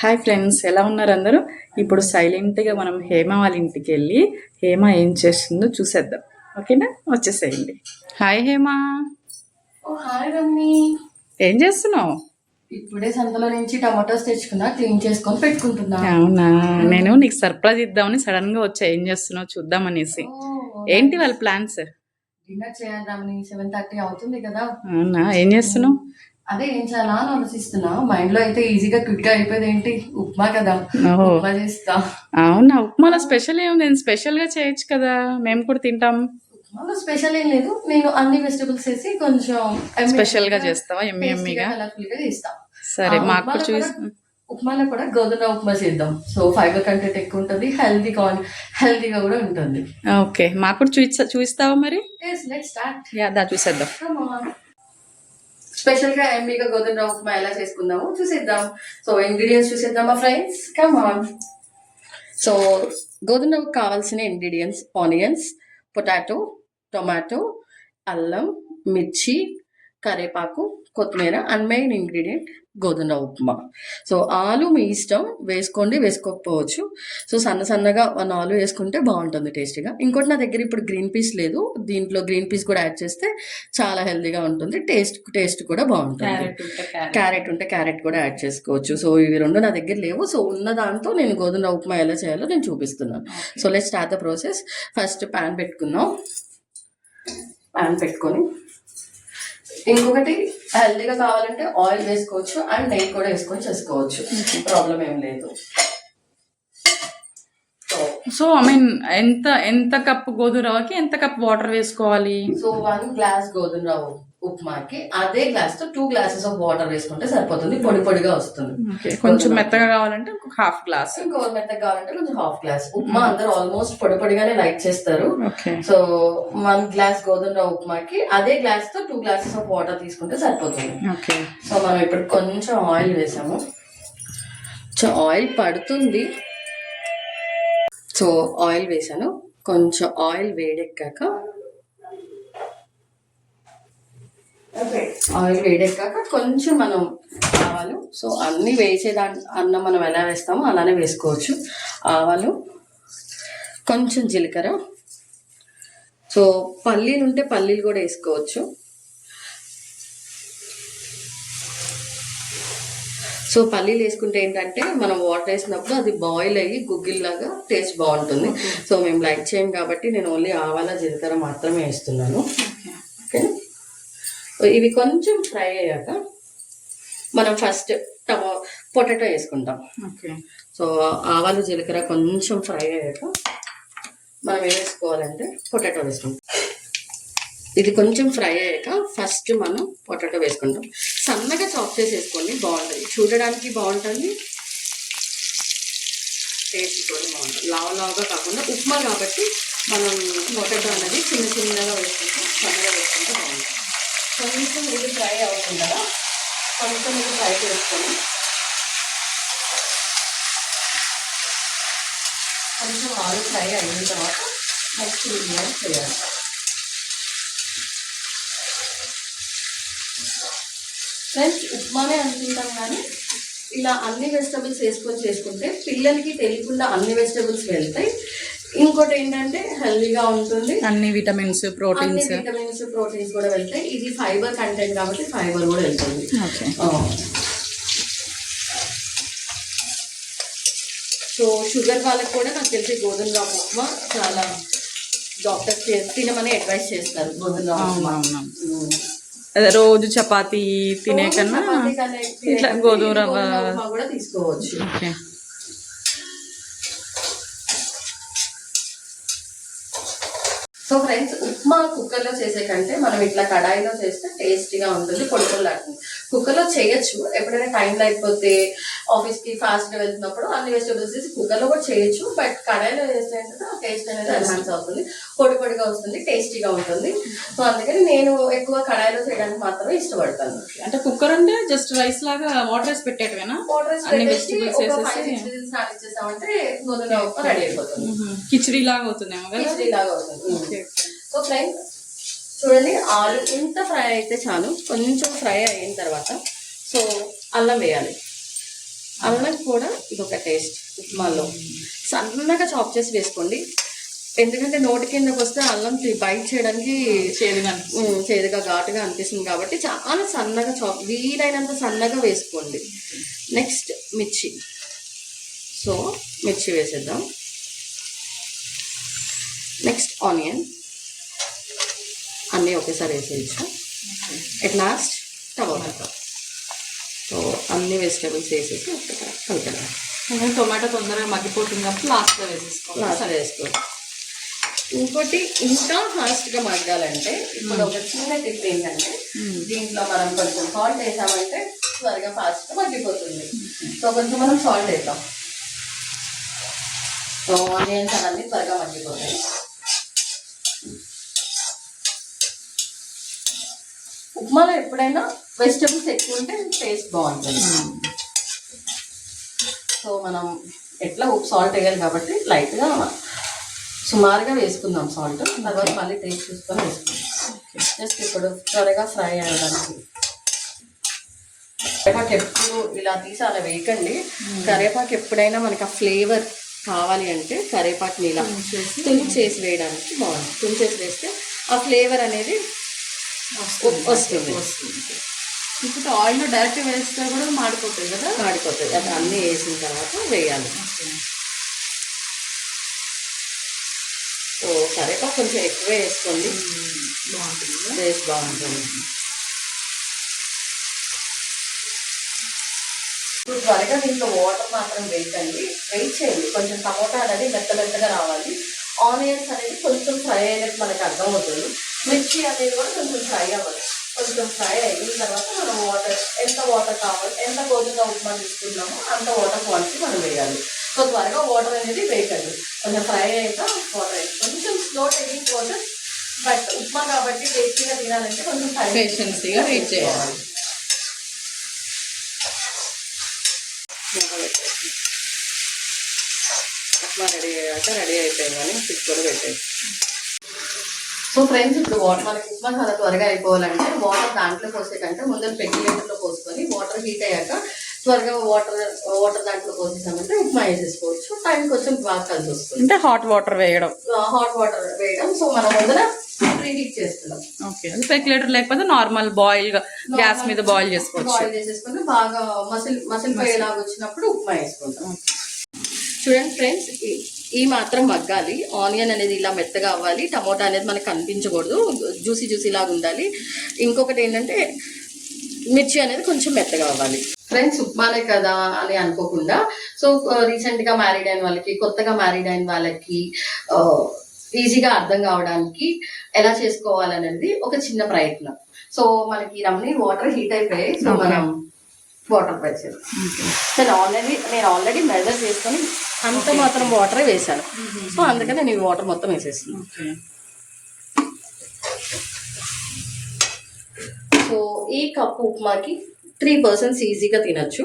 Hi friends, ఎలా ఉన్నారు అందరూ? ఇప్పుడు సైలెంట్గా మనం హేమ వాళ్ళ ఇంటికి వెళ్ళి హేమ ఏం చేస్తుందో చూసేద్దాం. ఓకేనా? వచ్చేసేయండి. హాయ్ హేమ, ఓ హాయ్ రమ్మి. ఏం చేస్తున్నావు? ఇప్పుడే సంతలో నుంచి టమాటోస్ తెచ్చుకున్నా, క్లీన్ చేసుకొని పెట్టుకుంటున్నా. అవునా, నేను నీకు సర్ప్రైజ్ ఇద్దామని సడన్ గా వచ్చా. ఏం చేస్తున్నావు చూద్దామనేసి. ఏంటి వాళ్ళ ప్లాన్స్? డిన్నర్ చేయాలి రమ్మి, 7:30 అవుతుంది కదా. అవునా, ఏం చేస్తున్నావు? అదే ఏం చేయాలా అని ఆలోచిస్తున్నా. మైండ్ లో అయితే ఈజీగా క్విక్ గా అయిపోయింది ఏంటి, ఉప్మా కదా. ఉప్మా చేస్తా. అవునా, ఉప్మాలో స్పెషల్ ఏముంది? నేను స్పెషల్ గా చేయొచ్చు కదా, మేము కూడా తింటాం. ఉప్మాలో స్పెషల్ ఏం లేదు, నేను అన్ని వెజిటబుల్స్ వేసి కొంచెం స్పెషల్ గా చేస్తావా? ఎమ్మిగా కలర్ఫుల్ గా చేస్తా. సరే, మాకు కూడా చూసి. ఉప్మాలో కూడా గోధుమ ఉప్మా చేద్దాం. సో ఫైబర్ కంటెంట్ ఎక్కువ ఉంటుంది, హెల్తీగా కూడా ఉంటుంది. ఓకే, మాకు కూడా చూపిస్తావా మరి? Let's start. యా, దా చూసేద్దాం. స్పెషల్ గా ఎమ్మీగా గోధుమ రవ్వ ఉప్మా ఎలా చేసుకుందాము చూసేద్దాం. సో ఇంగ్రీడియంట్స్ చూసేద్దామా ఫ్రెండ్స్, కమ్ ఆన్. సో గోధుమ రవ్వకు కావాల్సిన ఇంగ్రీడియంట్స్: ఆనియన్స్, పొటాటో, టొమాటో, అల్లం, మిర్చి, కరివేపాకు, కొత్తిమీర అండ్ మెయిన్ ఇంగ్రీడియంట్ గోధుమ రవ్వ ఉప్మా. సో ఆలు మీ ఇష్టం, వేసుకోండి వేసుకోకపోవచ్చు. సో సన్నగా ఆలు వేసుకుంటే బాగుంటుంది టేస్టీగా. ఇంకోటి, నా దగ్గర ఇప్పుడు గ్రీన్ పీస్ లేదు, దీంట్లో గ్రీన్ పీస్ కూడా యాడ్ చేస్తే చాలా హెల్తీగా ఉంటుంది, టేస్ట్ కూడా బాగుంటుంది. క్యారెట్ ఉంటే క్యారెట్ కూడా యాడ్ చేసుకోవచ్చు. సో ఇవి రెండు నా దగ్గర లేవు. సో ఉన్న దాంతో నేను గోధుమ రవ్వ ఉప్మా ఎలా చేయాలో నేను చూపిస్తున్నాను. So let's start the process. First pan పెట్టుకుందాం. ప్యాన్ పెట్టుకొని, ఇంకొకటి హెల్తీగా కావాలంటే ఆయిల్ వేసుకోవచ్చు అండ్ నెయ్యి కూడా వేసుకొని చేసుకోవచ్చు, ప్రాబ్లం ఏం లేదు. సో ఐ మీన్ ఎంత కప్ గోధుమ రవ్వకి ఎంత కప్ వాటర్ వేసుకోవాలి? సో 1 గ్లాస్ గోధుమ రవ్వ ఉప్మాకి అదే గ్లాస్ తో 2 గ్లాసెస్ ఆఫ్ వాటర్ వేసుకుంటే సరిపోతుంది, పొడిగా వస్తుంది. కొంచెం మెత్తగా కావాలంటే ఇంకొక హాఫ్ గ్లాస్, ఇంకో మెత్తగా కావాలంటే కొంచెం హాఫ్ గ్లాస్. ఉప్మా అందరూ ఆల్మోస్ట్ పొడిగానే లైక్ చేస్తారు. సో 1 గ్లాస్ గోధుమ రవ్వ ఉప్మాకి అదే గ్లాస్ తో 2 గ్లాసెస్ ఆఫ్ వాటర్ తీసుకుంటే సరిపోతుంది. సో మనం ఇప్పుడు కొంచెం ఆయిల్ వేసాము. సో ఆయిల్ పడుతుంది. సో ఆయిల్ వేసాను. కొంచెం ఆయిల్ వేడెక్కాక కొంచెం మనం ఆవాలు, సో అన్నీ అన్నం మనం ఎలా వేస్తామో అలానే వేసుకోవచ్చు. ఆవాలు, కొంచెం జీలకర్ర, సో పల్లీలు ఉంటే పల్లీలు కూడా వేసుకోవచ్చు. సో పల్లీలు వేసుకుంటే ఏంటంటే మనం వాటర్ వేసినప్పుడు అది బాయిల్ అయ్యి గుగ్గిల్లాగా టేస్ట్ బాగుంటుంది. సో మేము లైక్ చేయం కాబట్టి నేను ఓన్లీ ఆవాల జీలకర్ర మాత్రమే వేస్తున్నాను. ఓకే, ఇవి కొంచెం ఫ్రై అయ్యాక మనం ఫస్ట్ పొటాటో వేసుకుంటాం. ఓకే, సో ఆవాలు జీలకర్ర కొంచెం ఫ్రై అయ్యాక మనం ఏం వేసుకోవాలంటే పొటాటో వేసుకుంటాం. ఇది కొంచెం ఫ్రై అయ్యాక ఫస్ట్ మనం పొటాటో వేసుకుంటాం. సన్నగా చాప్ చేసి వేసుకోండి, బాగుంటుంది, చూడడానికి బాగుంటుంది, టేస్ట్ కూడా బాగుంటుంది. లావుగా కాకుండా ఉప్మా కాబట్టి మనం పొటాటో అనేది చిన్నగా వేసుకుంటాం, సన్నగా వేసుకుంటే బాగుంటుంది. కొంచెం ఇది ఫ్రై అవుతుంది కదా, కొంచెం ఇది ఫ్రై చేసుకొని కొంచెం ఆలు ఫ్రై అయిన తర్వాత నెక్స్ట్ బిర్యానీ చేయాలి. ఫ్రెండ్స్, ఉప్మానే అనుకుంటాం కానీ ఇలా అన్ని వెజిటబుల్స్ వేసుకొని చేసుకుంటే పిల్లలకి తెలియకుండా అన్ని వెజిటబుల్స్ వెళ్తాయి. ఇంకోటి ఏంటంటే హెల్దీగా ఉంటుంది, అన్ని విటమిన్స్ ప్రోటీన్స్ కూడా వెళ్తాయి. ఇది ఫైబర్ కంటెంట్ కాబట్టి ఫైబర్ కూడా వెళ్తుంది. సో షుగర్ వాళ్ళకి కూడా నాకు తెలిసి గోధుమ రవ్వ ఉప్మా చాలా డాక్టర్స్ తినమని అడ్వైస్ చేస్తారు. గోధుమ రవ్వ ఉప్మా రోజు చపాతి తినే కన్నా ఇట్లా గోధుమ రవ్వ కూడా తీసుకోవచ్చు. సో ఫ్రెండ్స్, ఉప్మా కుక్కర్లో చేసే కంటే మనం ఇట్లా కడాయిలో చేస్తే టేస్టీగా ఉంటుంది, పొడిలాడుతుంది. కుక్కర్లో చేయొచ్చు, ఎప్పుడైనా టైం లేకపోతే ఆఫీస్కి ఫాస్ట్గా వెళ్తున్నప్పుడు అన్ని వెజిటబుల్స్ వేసి కుక్కర్లో కూడా చేయొచ్చు. బట్ కడాయిలో చేస్తే టేస్ట్ అనేది ఎన్హాన్స్ అవుతుంది, పొడిగా వస్తుంది, టేస్టీగా ఉంటుంది. సో అందుకని నేను ఎక్కువ కడాయిలో చేయడానికి మాత్రమే ఇష్టపడతాను. అంటే కుక్కర్ అంటే జస్ట్ రైస్ లాగా వాటర్ వేసి పెట్టేటవేనా? వాటర్ వేసి ఇచ్చేసామంటే గోధుమ ఉప్మా రెడీ అయిపోతుంది. కిచిడి లాగా అవుతుందేమో, కిచిడి లాగా అవుతుంది. సో ఫ్రెండ్స్ చూడండి, ఆలు ఇంత ఫ్రై అయితే చాలు. కొంచెం ఫ్రై అయిన తర్వాత సో అల్లం వేయాలి. అల్లం కూడా ఇదొక టేస్ట్ ఉప్మాలో. సన్నగా చాప్ చేసి వేసుకోండి, ఎందుకంటే నోటి కిందకు వస్తే అల్లం బైట్ చేయడానికి చేదుగా ఘాటుగా అనిపిస్తుంది కాబట్టి చాలా సన్నగా చాప్, వీలైనంత సన్నగా వేసుకోండి. నెక్స్ట్ మిర్చి. సో మిర్చి వేసేద్దాం. నెక్స్ట్ ఆనియన్, అన్నీ ఒకేసారి వేసేయచ్చు. At last tomato. సో అన్ని వెజిటేబుల్స్ వేసేసి ఒకసారి కలిపేద్దాం. టొమాటో తొందరగా మగ్గిపోతుంది కాబట్టి లాస్ట్లో వేసుకోండి. ఇంకోటి ఇంకా ఫాస్ట్గా మగ్గాలంటే ఇప్పుడు ఒక చిన్న టిప్ ఏంటంటే, దీంట్లో మనం కొంచెం సాల్ట్ వేసామంటే త్వరగా ఫాస్ట్గా మగ్గిపోతుంది. సో కొంచెం మనం సాల్ట్ వేద్దాం. సో ఆనియన్స్ అవన్నీ త్వరగా మగ్గిపోతాయి. ఉప్మాలో ఎప్పుడైనా వెజిటబుల్స్ ఎక్కువ ఉంటే టేస్ట్ బాగుంటుంది. సో మనం ఎట్లా సాల్ట్ వేయాలి కాబట్టి లైట్గా సుమారుగా వేసుకుందాం సాల్ట్. తర్వాత మళ్ళీ టేస్ట్ చూసుకొని వేసుకుందాం. జస్ట్ ఇప్పుడు త్వరగా ఫ్రై అవ్వడానికి. కరివేపాకు ఎప్పుడు ఇలా తీసి అలా వేయకండి. కరివేపాకు ఎప్పుడైనా మనకి ఆ ఫ్లేవర్ కావాలి అంటే కరివేపాకుని ఇలా తుంచేసి వేయడానికి బాగుంటుంది. తుంచేసి వేస్తే ఆ ఫ్లేవర్ అనేది వస్తుంది. ఇప్పుడు ఆయిల్లో డైరెక్ట్ వేస్తే కూడా మాడిపోతుంది కదా. మాడిపోతుంది. అది అన్నీ వేసిన తర్వాత వేయాలి. సో కరివేపాకు కొంచెం ఎక్కువ వేసుకోండి, బాగుంటుంది, టేస్ట్ బాగుంటుంది. ఇప్పుడు త్వరగా దీంట్లో వాటర్ మాత్రం వేయకండి, వెయిట్ చేయండి. కొంచెం టమోటా అనేది మెత్తగా రావాలి. ఆనియన్స్ అనేది కొంచెం ఫ్రై అయినట్టు మనకు అర్థమవుతుంది. మిర్చి అనేది కూడా కొంచెం ఫ్రై అవ్వాలి. కొంచెం ఫ్రై అయిన తర్వాత మనం వాటర్, ఎంత వాటర్ కావాలి, ఎంత గోధుమ ఉప్మా తీసుకున్నామో అంత వాటర్ క్వాంటిటీ మనం వేయాలి. సో త్వరగా వాటర్ అనేది వేయకండి, కొంచెం ఫ్రై అయ్యాక వాటర్ వేసి కొంచెం slow taking process. But upma కాబట్టి టేస్టీగా తినాలంటే కొంచెం పేషెన్సీగా వెయిట్ చేయాలి. ఉప్మా రెడీ అయ్యాక రెడీ అయిపోయింది కానీ ఫిష్ కూడా పెట్టేది. సో ఫ్రెండ్స్, ఇప్పుడు వాటర్ మనకి ఉప్మా చాలా త్వరగా అయిపోవాలంటే వాటర్ దాంట్లో పోసే కంటే ముందు పెగ్గులేటర్లో పోసుకొని వాటర్ హీట్ అయ్యాక త్వరగా వాటర్ దాంట్లో పోసేసామంటే ఉప్మా వేసేసుకోవచ్చు. టైం కొంచెం బాగా కలిసి వస్తుంది. అంటే హాట్ వాటర్ వేయడం. సో మనం ముందర ప్రీ హీట్ చేస్తున్నాం. ఓకే, అది పెగ్గులేటర్ లేకపోతే నార్మల్ బాయిల్ గా గ్యాస్ మీద బాయిల్ చేసుకోవచ్చు. బాయిల్ చేసేసుకుని బాగా మసిలిపోయేలాగా వచ్చినప్పుడు ఉప్మా వేసుకుంటాం. చూడండి ఫ్రెండ్స్, ఈ మాత్రం మగ్గాలి. ఆనియన్ అనేది ఇలా మెత్తగా అవ్వాలి. టమోటా అనేది మనకు కనిపించకూడదు, జ్యూసీ లాగా ఉండాలి. ఇంకొకటి ఏంటంటే మిర్చి అనేది కొంచెం మెత్తగా అవ్వాలి. ఫ్రెండ్స్, ఉప్మానే కదా అని అనుకోకుండా, సో రీసెంట్గా మ్యారీడ్ అయిన వాళ్ళకి, కొత్తగా మ్యారీడ్ అయిన వాళ్ళకి ఈజీగా అర్థం కావడానికి ఎలా చేసుకోవాలనేది ఒక చిన్న ప్రయత్నం. సో మనకి రమ్మని వాటర్ హీట్ అయిపోయాయి. సో మనం వాటర్ వేసాను. నేను ఆల్రెడీ మెజర్ చేసుకొని అంత మాత్రం వాటర్ వేసాను. సో అందుకని నేను ఈ వాటర్ మొత్తం వేసేసాను. సో ఈ కప్పు ఉప్మాకి 3 persons ఈజీగా తినచ్చు.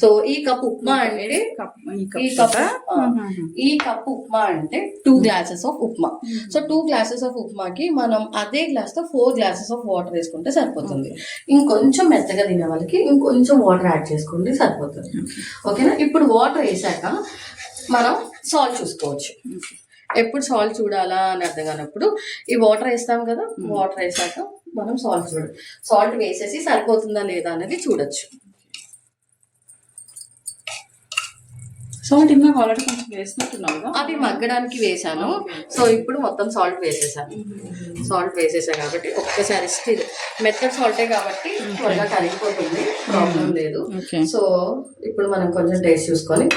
సో ఈ కప్పు ఉప్మా అంటే ఈ కప్పు ఉప్మా అంటే 2 glasses of upma. So 2 glasses of ఉప్మాకి మనం అదే గ్లాస్ తో 4 glasses ఆఫ్ వాటర్ వేసుకుంటే సరిపోతుంది. ఇంకొంచెం మెత్తగా తినే వాళ్ళకి ఇంకొంచెం వాటర్ యాడ్ చేసుకుంటే సరిపోతుంది. ఓకేనా? ఇప్పుడు వాటర్ వేసాక మనం సాల్ట్ చూసుకోవచ్చు. ఎప్పుడు సాల్ట్ చూడాలా అని అర్థం కానప్పుడు ఈ వాటర్ వేస్తాం కదా, వాటర్ వేసాక మనం సాల్ట్ వేసేసి సరిపోతుందా లేదా అనేది చూడొచ్చు. సాల్ట్ ఇంకా ఆల్రెడీ కొంచెం వేసినట్టున్నావు. అది మగ్గడానికి వేసాను. సో ఇప్పుడు మొత్తం సాల్ట్ వేసేసాను. సాల్ట్ వేసేసా కాబట్టి ఒక్కసారి స్టిల్ మెత్తడ్ సాల్టే కాబట్టి త్వరగా కరిగిపోతుంది, ప్రాబ్లం లేదు. సో ఇప్పుడు మనం కొంచెం టేస్ట్ చూసుకొని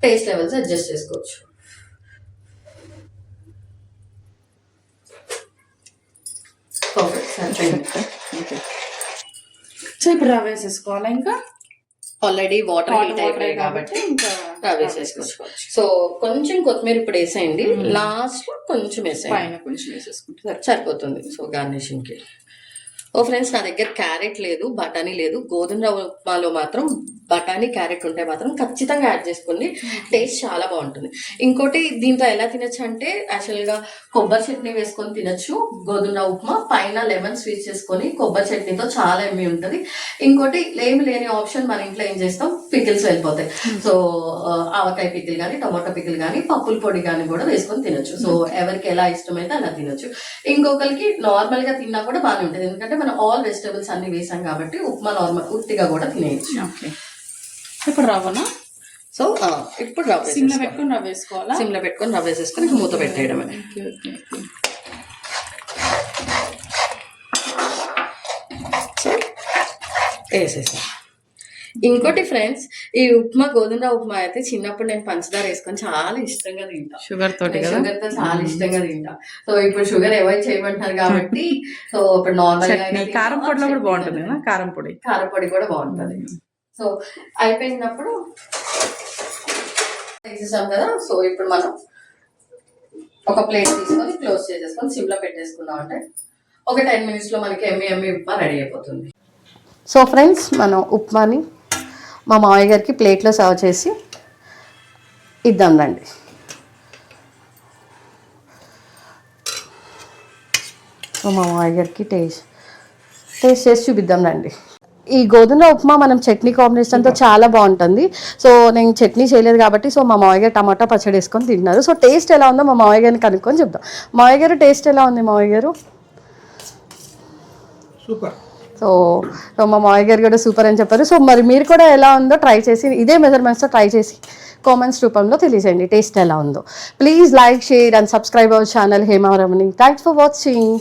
టేస్ట్ లెవెల్స్ అడ్జస్ట్ చేసుకోవచ్చు. సో ఇప్పుడు రవ్వ వేసేసుకోవాలా? ఇంకా ఆల్రెడీ వాటర్ హీట్ అయిపోయాయి కాబట్టి ఇంకా రవ్వ వేసేసుకోవచ్చు. సో కొంచెం కొత్తిమీర ఇప్పుడు వేసేయండి, లాస్ట్ లో కొంచెం వేసేయండి, పైన కొంచెం వేసేసుకుంటే సరిపోతుంది. సో గార్నిషింగ్ కి ఓ ఫ్రెండ్స్, నా దగ్గర క్యారెట్ లేదు, బఠానీ లేదు. గోధుమ రవ్వ ఉప్మాలో మాత్రం బఠానీ క్యారెట్ ఉంటే మాత్రం ఖచ్చితంగా యాడ్ చేసుకోండి, టేస్ట్ చాలా బాగుంటుంది. ఇంకోటి దీంతో ఎలా తినచ్చు అంటే యాక్చువల్గా కొబ్బరి చట్నీ వేసుకొని తినచ్చు. గోధుమ రవ్వ ఉప్మా పైన లెమన్ స్వీట్ చేసుకొని కొబ్బరి చట్నీతో చాలా ఎమ్మి ఉంటుంది. ఇంకోటి ఏమి లేని ఆప్షన్ మన ఇంట్లో ఏం చేస్తాం, పికిల్స్ వెళ్ళిపోతాయి. సో ఆవకాయ పికిల్ కానీ, టమాటో పికిల్ కానీ, పప్పుల పొడి కానీ కూడా వేసుకొని తినచ్చు. సో ఎవరికి ఎలా ఇష్టమైతే అలా తినచ్చు. ఇంకొకరికి నార్మల్ గా తిన్నా కూడా బాగానే ఉంటుంది, ఎందుకంటే మనం ఆల్ వెజిటబుల్స్ అన్ని వేసాం కాబట్టి ఉప్మా నార్మల్ ఉట్టిగా కూడా తినేయచ్చు. ఓకే, ఇప్పుడు రవ్వనా? సో ఇప్పుడు రవ్వ సిమ్లో పెట్టుకొని రవ్వ వేసుకోవాలా? సిమ్లో పెట్టుకొని రవ్వ వేసేసుకొని మూత పెట్టేయడమే. సో వేసేసాం. ఇంకోటి ఫ్రెండ్స్, ఈ ఉప్మా గోధుమ ఉప్మా అయితే చిన్నప్పుడు నేను పంచదార వేసుకొని చాలా ఇష్టంగా తింటా, షుగర్ తోటి. షుగర్ తో చాలా ఇష్టంగా తింటా. సో ఇప్పుడు షుగర్ అవాయిడ్ చేయమంటున్నారు కాబట్టి సో ఇప్పుడు నార్మల్ గా కారం పొడిలో కూడా బాగుంటుంది కదా, కారం పొడి కూడా బాగుంటుంది. సో అయిపోయినప్పుడు వేసేసాం కదా. సో ఇప్పుడు మనం ఒక ప్లేట్ తీసుకొని క్లోజ్ చేసేసుకొని సిమ్ లో పెట్టేసుకున్నాం అంటే ఒక 10 minutes లో మనకి ఎమ్మి ఉప్మా రెడీ అయిపోతుంది. సో ఫ్రెండ్స్, మనం ఉప్మాని మా మామయ్య గారికి ప్లేట్లో సర్వ్ చేసి ఇద్దాం రండి. సో మా మామయ్య గారికి టేస్ట్ చేసి చూపిద్దాం రండి. ఈ గోధుమ ఉప్మా మనం చట్నీ కాంబినేషన్తో చాలా బాగుంటుంది. సో నేను చట్నీ చేయలేదు కాబట్టి సో మా మామయ్య గారు టమాటా పచ్చడి వేసుకొని తింటున్నారు. సో టేస్ట్ ఎలా ఉందో మా మామయ్య గారిని కనుక్కొని చెప్దాం. మామయ్య గారు టేస్ట్ ఎలా ఉంది మామయ్య గారు? సూపర్. సో మా మామయ్య గారు కూడా సూపర్ అని చెప్పారు. సో మరి మీరు కూడా ఎలా ఉందో ట్రై చేసి ఇదే మెజర్మెంట్స్తో ట్రై చేసి కామెంట్స్ రూపంలో తెలియజేయండి టేస్ట్ ఎలా ఉందో. Please like, share and subscribe our channel Hemaramani. Thanks for watching.